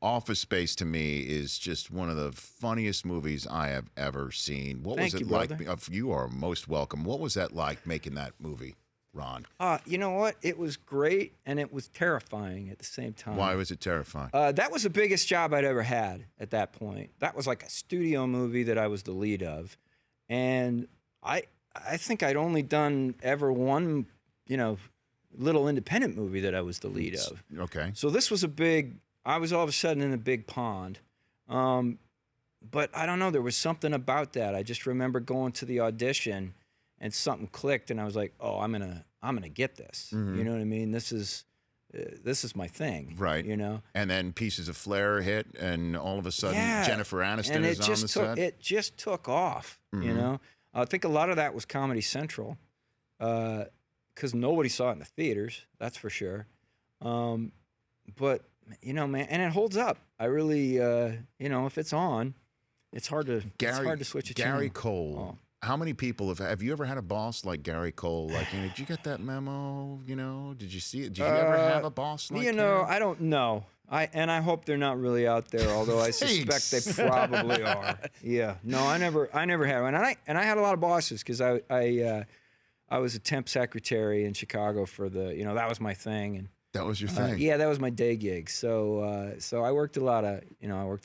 Office Space to me is just one of the funniest movies I have ever seen. What Thank was it you, like? brother. You are most welcome. What was that like making that movie, Ron? You know what? It was great, and it was terrifying at the same time. Why was it terrifying? That was the biggest job I'd ever had at that point. That was like a studio movie that I was the lead of, and I think I'd only done ever one, little independent movie that I was the lead of. Okay. So this was I was all of a sudden in a big pond. But I don't know, there was something about that. I just remember going to the audition and something clicked and I was like, oh, I'm gonna get this. Mm-hmm. You know what I mean? This is my thing. Right. And then Pieces of Flair hit, and all of a sudden Jennifer Aniston is on the set. It just took off, I think a lot of that was Comedy Central, because nobody saw it in the theaters, that's for sure. But, man, and it holds up. I really, if it's on, it's hard to switch a channel. Gary Cole. Oh. How many people have you ever had a boss like Gary Cole? Like, did you get that memo? Did you see it? Did you ever have a boss like him? I don't know. I hope they're not really out there, although I suspect they probably are. Yeah. No, I never had one. And I had a lot of bosses because I was a temp secretary in Chicago for that was my thing. And that was your thing. Yeah, that was my day gig. So I worked a lot of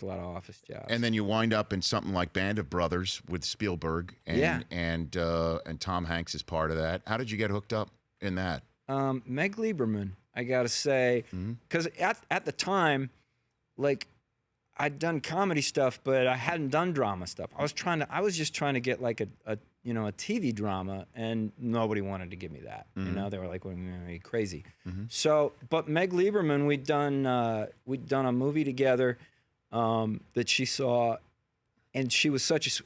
office jobs. And then you wind up in something like Band of Brothers with Spielberg, and Tom Hanks is part of that. How did you get hooked up in that? Meg Lieberman, I gotta say, because at the time, like, I'd done comedy stuff, but I hadn't done drama stuff. I was just trying to get like a TV drama, and nobody wanted to give me that. They were like, "Well, you're crazy." So, but Meg Lieberman, we'd done a movie together that she saw, and she was such a,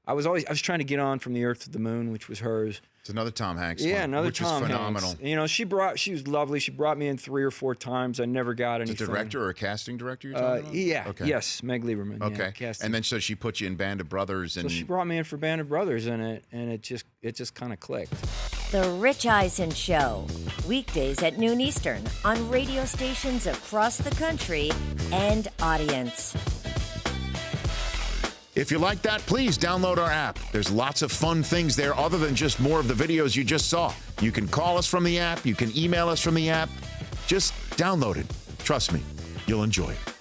I was trying to get on From the Earth to the Moon, which was hers. It's another Tom Hanks. Yeah, one, another which Tom is phenomenal. Hanks. She was lovely. She brought me in 3 or 4 times. I never got anything. The director or a casting director you're talking about? Yeah. Okay. Yes, Meg Lieberman. Okay. Yeah, casting. And then so she put you in Band of Brothers, and so she brought me in for Band of Brothers, and it just kind of clicked. The Rich Eisen Show, weekdays at noon Eastern on radio stations across the country and audience. If you like that, please download our app. There's lots of fun things there other than just more of the videos you just saw. You can call us from the app. You can email us from the app. Just download it. Trust me, you'll enjoy it.